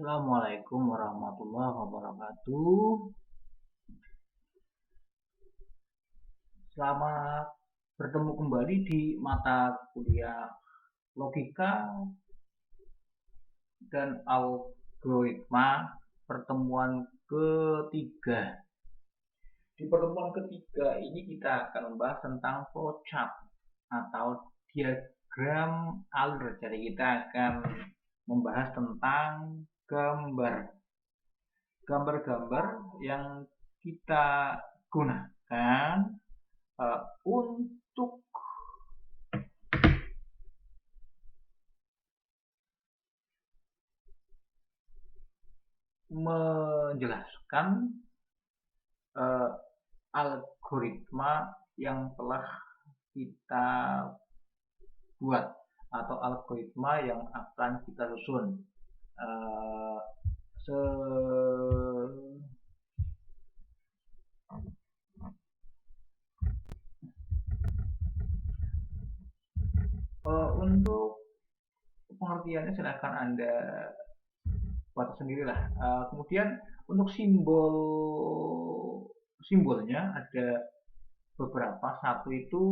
Assalamualaikum warahmatullahi wabarakatuh. Selamat bertemu kembali di mata kuliah logika dan algoritma pertemuan ketiga. Di pertemuan ketiga ini kita akan membahas tentang flowchart atau diagram alur. Jadi kita akan membahas tentang gambar-gambar yang kita gunakan untuk menjelaskan algoritma yang telah kita buat atau algoritma yang akan kita susun. Untuk pengertiannya silahkan Anda buat sendirilah. Kemudian untuk simbolnya ada beberapa. Satu itu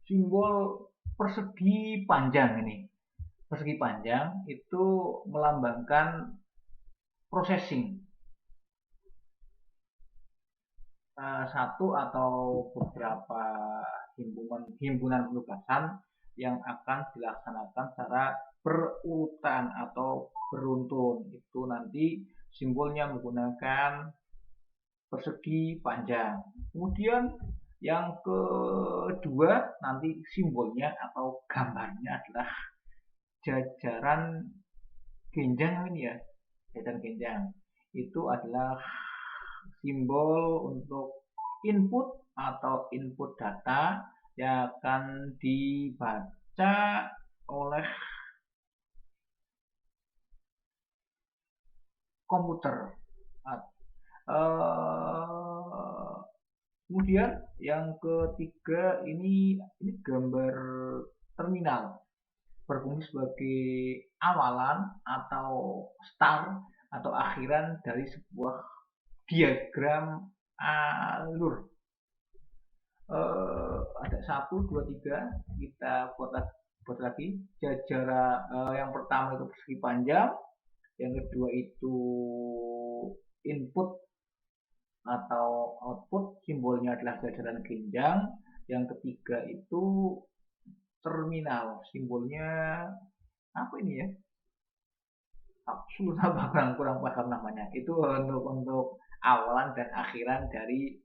simbol persegi panjang ini. Persegi panjang itu melambangkan processing. Satu atau beberapa himpunan penugasan yang akan dilaksanakan secara berurutan atau beruntun. Itu nanti simbolnya menggunakan persegi panjang. Kemudian yang kedua nanti simbolnya atau gambarnya adalah jajaran genjang ini ya. Jajaran genjang itu adalah simbol untuk input atau input data yang akan dibaca oleh komputer. Kemudian yang ketiga ini gambar terminal, berfungsi sebagai awalan atau start atau akhiran dari sebuah diagram alur. Ada 1, 2, 3, kita buat lagi. Jajaran yang pertama itu persegi panjang, yang kedua itu input atau output, simbolnya adalah jajaran genjang, yang ketiga itu terminal, simbolnya apa ini ya? kurang paham namanya. Itu untuk awalan dan akhiran dari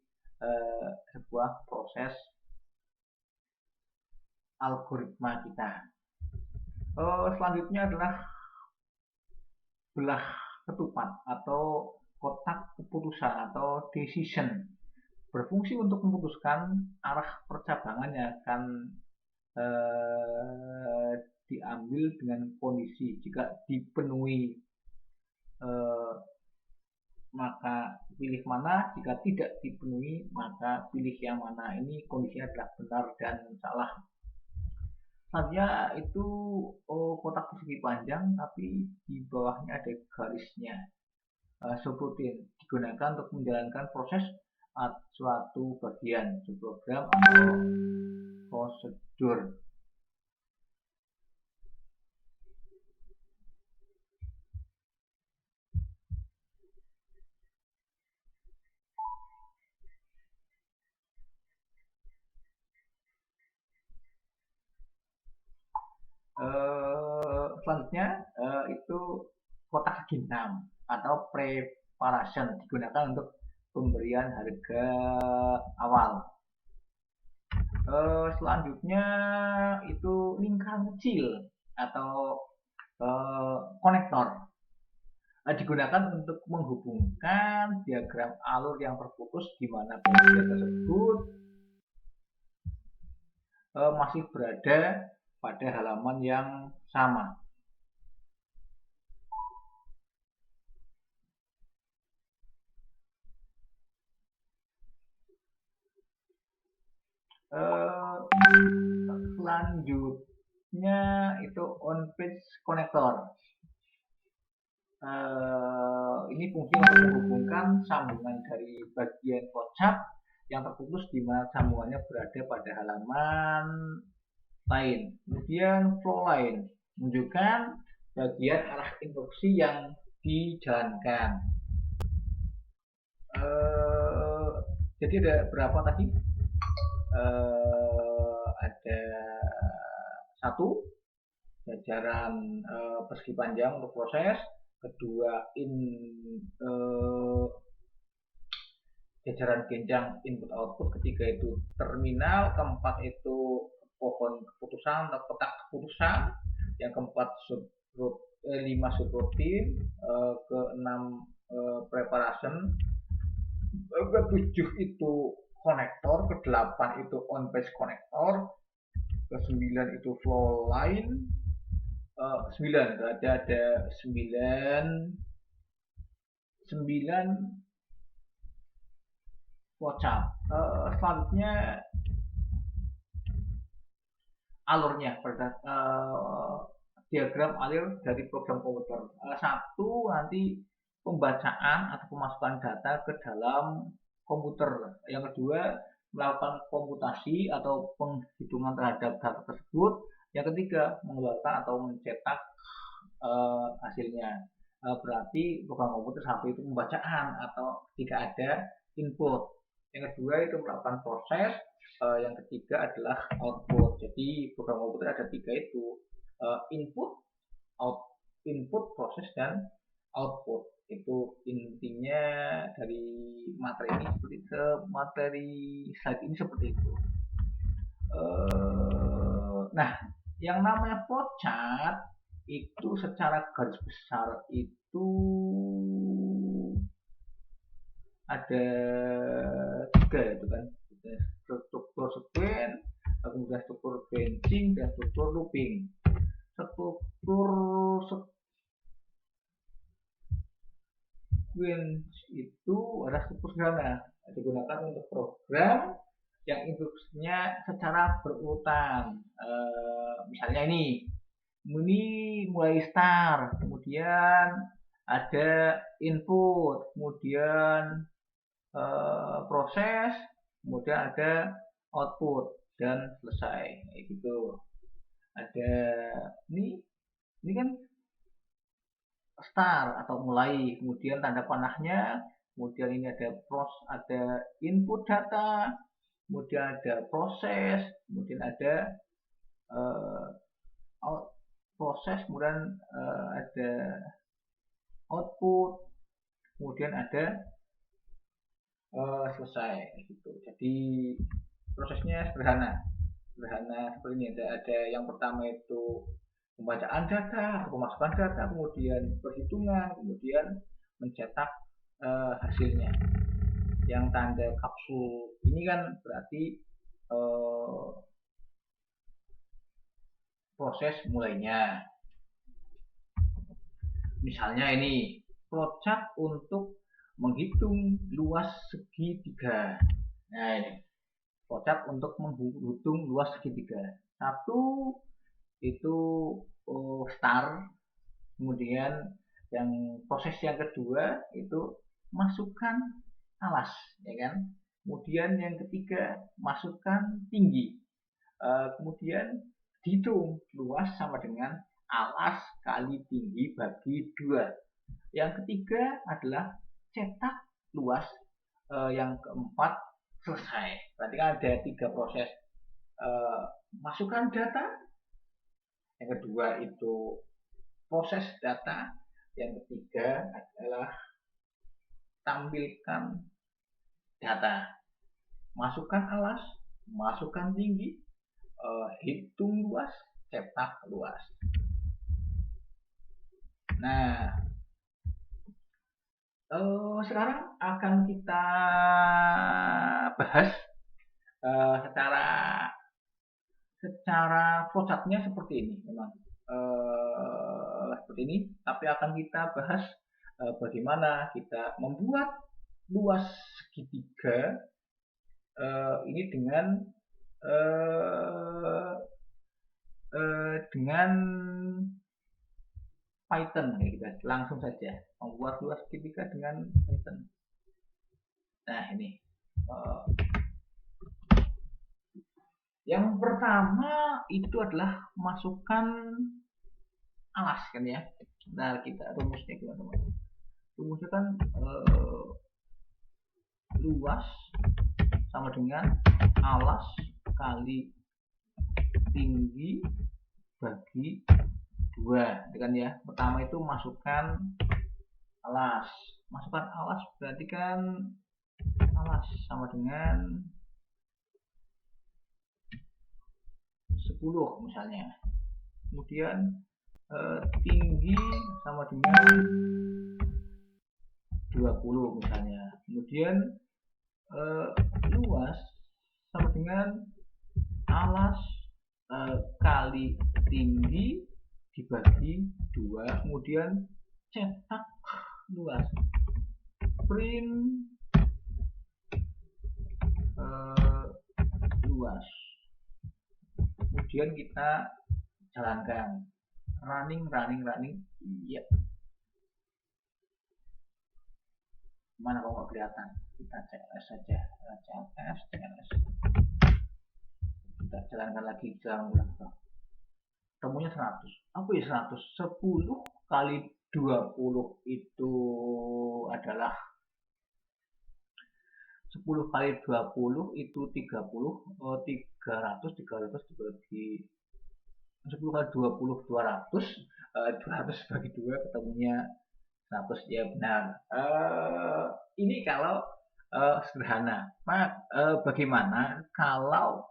sebuah proses algoritma kita. Selanjutnya adalah belah ketupat atau kotak keputusan atau decision, berfungsi untuk memutuskan arah percabangan yang akan diambil dengan kondisi. Jika dipenuhi maka pilih mana, jika tidak dipenuhi maka pilih yang mana. Ini kondisinya adalah benar dan salah. Selanjutnya itu kotak persegi panjang tapi di bawahnya ada garisnya. Subrutin digunakan untuk menjalankan proses suatu bagian, program atau prosedur. Selanjutnya itu kotak segi 6 atau preparation, digunakan untuk pemberian harga awal. Selanjutnya itu lingkaran kecil atau konektor, digunakan untuk menghubungkan diagram alur yang terputus di mana bagian tersebut masih berada pada halaman yang sama. Selanjutnya itu on page connector. ini fungsi untuk menghubungkan sambungan dari bagian flowchart yang terputus di mana sambungannya berada pada halaman lain. Kemudian flow line menunjukkan bagian arah instruksi yang dijalankan. Jadi ada berapa tadi? Ada satu jajaran persegi panjang untuk proses, kedua jajaran genjang input output, ketiga itu terminal, keempat itu pohon keputusan atau kotak keputusan, yang keempat lima subroutine, keenam preparation, ke-7 itu konektor, ke-8 itu on-page konektor, ke-9 itu flow line, 9 berarti ada 9 flowchart. Selanjutnya alurnya pada diagram alur dari program komputer. Satu, nanti pembacaan atau pemasukan data ke dalam komputer. Yang kedua, melakukan komputasi atau penghitungan terhadap data tersebut. Yang ketiga, mengeluarkan atau mencetak hasilnya. Berarti program komputer satu itu pembacaan atau ketika ada input. Yang kedua itu melakukan proses. Yang ketiga adalah output. Jadi program komputer ada tiga itu, input, proses, dan output. Itu intinya dari materi ini, materi slide ini seperti itu. Nah, yang namanya flowchart itu secara garis besar itu ada tiga, itu kan, struktur sequence, kemudian struktur branching, dan struktur looping. Struktur sequence itu adalah struktur sederhana, digunakan untuk program yang instruksinya secara berurutan. Misalnya ini mulai start, kemudian ada input, kemudian proses, kemudian ada output, dan selesai. Kayak gitu. Ada ini kan start atau mulai, kemudian tanda panahnya, kemudian ini ada input data, kemudian ada proses, kemudian ada proses, kemudian ada output, kemudian ada selesai gitu. Jadi prosesnya sederhana seperti ini. Ada yang pertama itu pembacaan data, pemasukan data, kemudian perhitungan, kemudian mencetak hasilnya. Yang tanda kapsul ini kan berarti proses mulainya. Misalnya ini flowchart untuk menghitung luas segitiga. Nah, ini flowchart untuk menghitung luas segitiga. Satu itu start, kemudian yang proses yang kedua itu masukkan alas, ya kan. Kemudian yang ketiga masukkan tinggi. Kemudian dihitung luas sama dengan alas kali tinggi bagi 2. Yang ketiga adalah cetak luas. Yang keempat selesai. Berarti kan ada 3 proses. Masukkan data, yang kedua itu proses data, yang ketiga adalah tampilkan data. Masukkan alas, masukkan tinggi, hitung luas, cetak luas. Nah, sekarang akan kita bahas secara flowchartnya seperti ini, memang seperti ini, tapi akan kita bahas bagaimana kita membuat luas segitiga ini dengan Python kayak gitu. Langsung saja membuat luas segitiga dengan Python. Nah ini yang pertama itu adalah masukkan alas kan ya. Nah kita rumusnya gimana teman? Rumusnya kan luas sama dengan alas kali tinggi bagi 2 kan ya. Pertama itu masukkan alas berarti kan alas sama dengan 10 misalnya. Kemudian tinggi sama dengan 20 misalnya. Kemudian luas sama dengan alas kali tinggi dibagi 2. Kemudian cetak luas, print luas. Kemudian kita jalankan running. Iya, mana kalau nggak kelihatan, kita CLS saja, CLS kita jalankan lagi, jalan ulang. Temunya 100. Apa ya 100? 10 kali 20 itu adalah 10 kali 20 itu 30. 300 dibagi 10 kali 20 200. 200 bagi 2 ketemunya 100. Ya benar. Ini kalau sederhana. Bagaimana kalau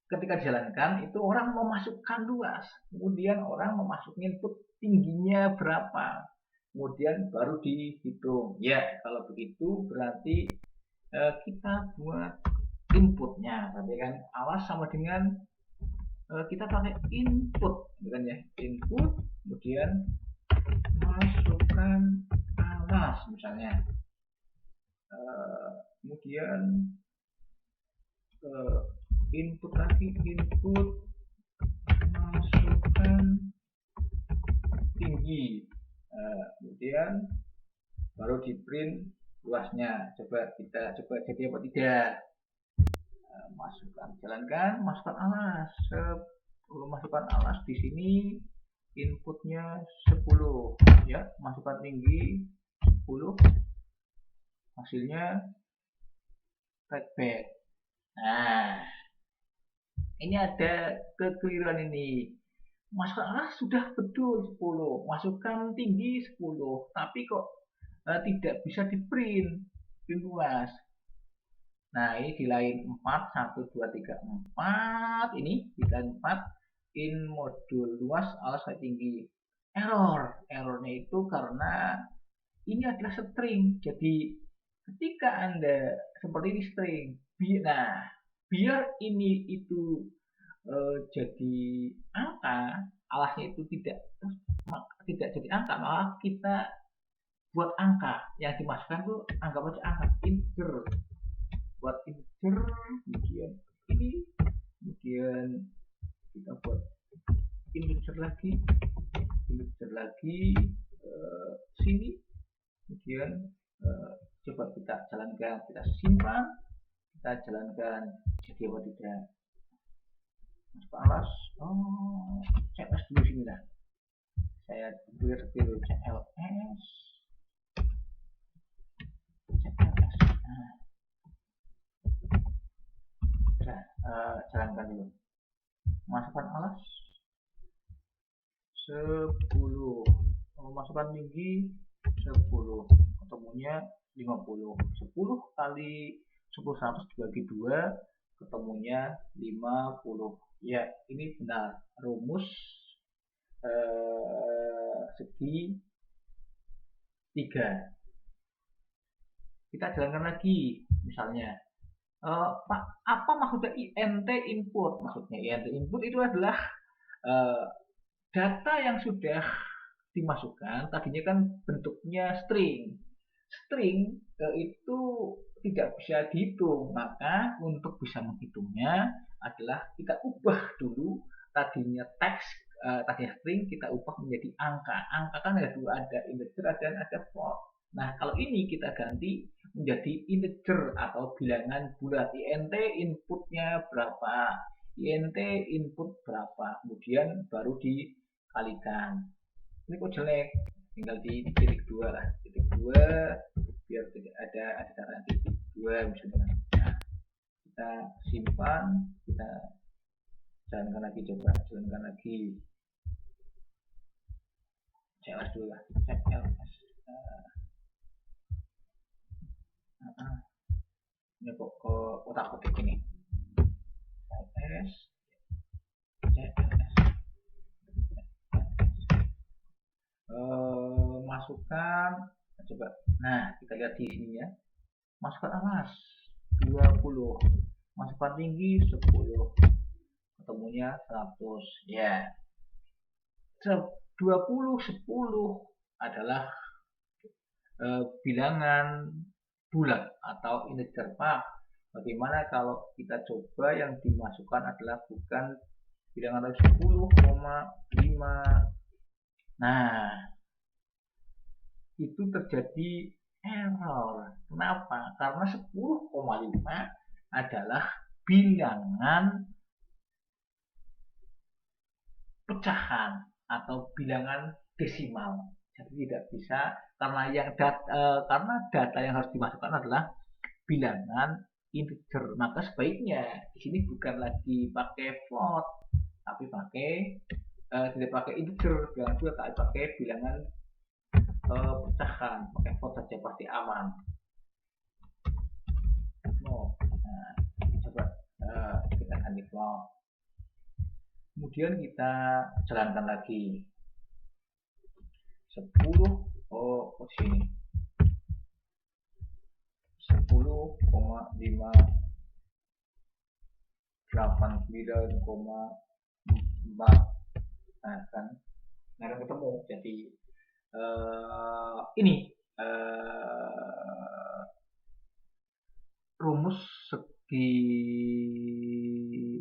ketika dijalankan itu orang memasukkan luas, kemudian orang memasukkan input tingginya berapa, kemudian baru dihitung. Ya kalau begitu berarti kita buat inputnya, berarti kan alas sama dengan kita pakai input kan ya, input kemudian masukkan alas misalnya, kemudian input lagi, input masukkan tinggi, kemudian baru di print luasnya. Coba kita coba jadi apa tidak. Jalankan, masukkan alas. Masukkan alas di sini inputnya 10 ya, masukkan tinggi 10, hasilnya trackback. Nah ini ada kekeliruan ini. Masukkan alas sudah betul 10, masukkan tinggi 10, tapi kok tidak bisa di print luas. Nah ini di line 4, 1, 2, 3, 4 ini di line 4 in modul luas alas kali tinggi. Errornya itu karena ini adalah string. Jadi ketika Anda seperti ini string, nah biar ini itu jadi angka, alasnya itu tidak jadi angka, maka kita buat angka. Yang dimasukkan tuh anggap aja angka, integer. Buat integer, kemudian ini, kemudian kita buat integer lagi sini, kemudian coba kita jalankan, kita simpan, kita jalankan jadi apa tidak. Masuk alas, CLS dulu sini lah, saya pilih CLS. Jalankan dulu, masukkan alas 10, masukkan tinggi 10, ketemunya 50. 10 kali 10 100 dibagi 2 ketemunya 50. Ya ini benar rumus segi 3. Kita jalankan lagi, misalnya Pak, apa maksudnya int input? Maksudnya int input itu adalah data yang sudah dimasukkan, tadinya kan bentuknya string itu tidak bisa dihitung, maka untuk bisa menghitungnya adalah kita ubah dulu tadinya teks tadinya string kita ubah menjadi angka. Angka kan ada dua, ada integer dan ada float. Nah, kalau ini kita ganti menjadi integer atau bilangan bulat. int inputnya berapa, int input berapa, kemudian baru dikalikan. Ini kok jelek, tinggal di titik 2 lah, titik 2 biar tidak ada tanda titik 2 misalnya. Nah, kita simpan, kita jalankan lagi, coba jalankan lagi. CLS dulu lah, CLS. Ini kok ke otak-otik ini. CLS, CLS. Masukkan, coba. Nah, kita lihat di sini ya. Masukkan alas 20, masukkan tinggi 10, ketemunya 100 ya. 20 10 adalah bilangan bulat atau integer. Pak, bagaimana kalau kita coba yang dimasukkan adalah bukan bilangan 10,5. Nah, itu terjadi error. Kenapa? Karena 10,5 adalah bilangan pecahan atau bilangan desimal. Jadi tidak bisa, karena data yang harus dimasukkan adalah bilangan integer. Maka sebaiknya di sini bukan lagi pakai float, tapi tidak pakai integer, bilangan bulat, tapi pakai bilangan pecahan. Pakai float saja pasti aman. Nah, coba kita ganti float. Kemudian kita jalankan lagi 10, sini 10,5 89,4. Nah kan ketemu. Jadi ini rumus segi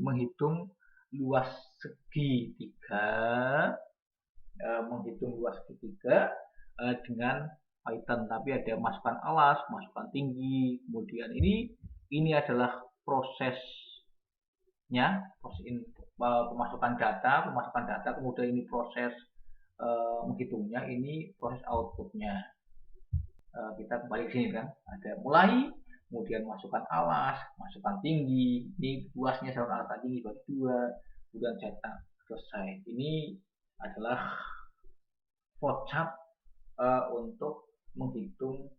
menghitung luas segitiga, dengan Python, tapi ada masukkan alas, masukkan tinggi, kemudian ini adalah prosesnya, pemasukan data, kemudian ini proses menghitungnya, ini proses outputnya. Kita kembali ke sini kan, ada mulai, kemudian masukkan alas, masukkan tinggi, ini luasnya sama alas tinggi bagi 2, kemudian cetak, selesai. Ini adalah flowchart untuk menghitung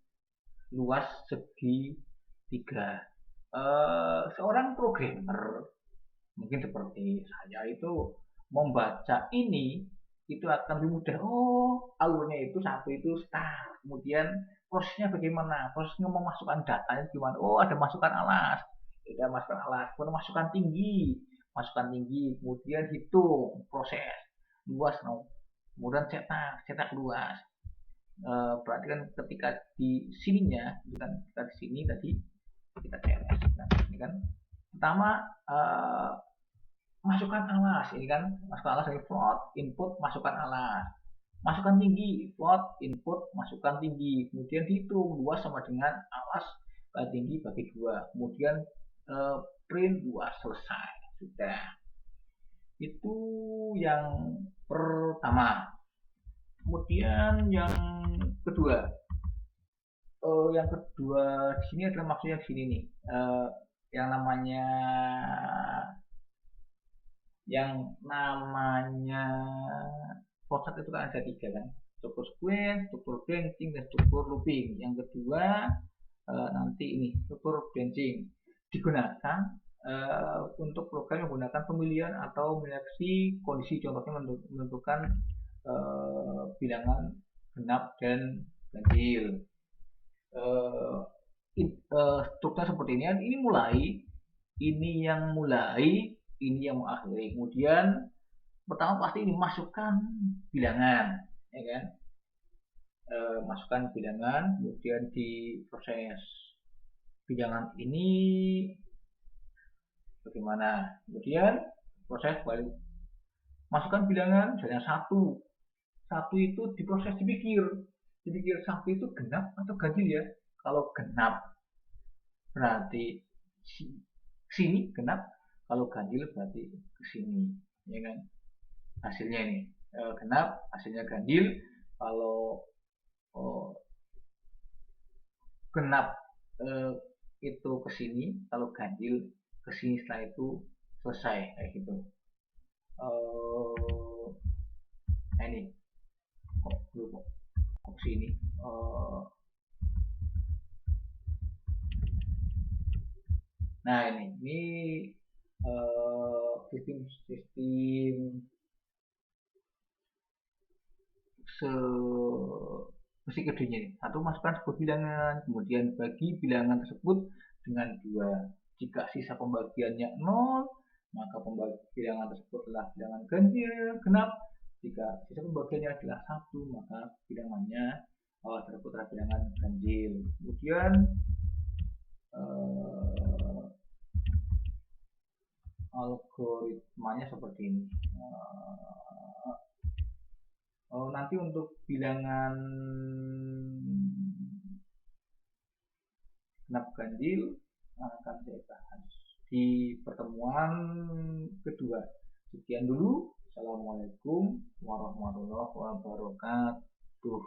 luas segitiga. Seorang programmer mungkin seperti saya itu membaca ini itu akan lebih mudah. Alurnya itu satu itu start, kemudian prosesnya bagaimana, prosesnya memasukkan datanya gimana. Ada masukkan alas, kemudian masukkan tinggi, kemudian hitung proses luas, kemudian cetak luas. Berarti kan ketika di sininya, bukan kita di sini tadi kita CLS. Nah, ini kan pertama masukkan alas, ini kan masukkan alas dari float, input, masukkan alas, masukkan tinggi, float, input, masukkan tinggi, kemudian dihitung luas sama dengan alas tinggi bagi 2, kemudian print luas, selesai, sudah. Itu yang pertama. Kemudian yang kedua, di sini adalah maksudnya di sini nih, yang namanya flowchart itu kan ada 3 kan, struktur sequence, struktur branching, dan struktur looping. Yang kedua nanti ini struktur branching digunakan untuk program yang menggunakan pemilihan atau menyeleksi kondisi, contohnya menentukan bilangan genap dan ganjil. Strukturnya seperti ini. Ini yang mulai, ini yang mengakhiri. Kemudian pertama pasti ini masukkan bilangan, ya kan? Masukkan bilangan, kemudian diproses bilangan ini bagaimana, kemudian proses balik masukkan bilangan misalnya satu. Satu itu diproses dipikir satu itu genap atau ganjil ya. Kalau genap berarti sini genap, kalau ganjil berarti ke sini, ya kan? Hasilnya ini genap, hasilnya ganjil. Kalau genap itu ke sini, kalau ganjil ke sini, setelah itu selesai kayak gitu. Nah ini kok belum kok sini. Nah ini sistem mesti kedua ini. Satu, masukkan sebuah bilangan, kemudian bagi bilangan tersebut dengan 2. Jika sisa pembagiannya 0, maka bilangan tersebut adalah bilangan ganjil genap. Jika sisa pembagiannya adalah 1, maka bilangannya tersebut adalah bilangan ganjil. Kemudian algoritmanya seperti ini. Nanti untuk bilangan genap ganjil akan saya bahas di pertemuan kedua. Sekian dulu. Assalamualaikum warahmatullahi wabarakatuh.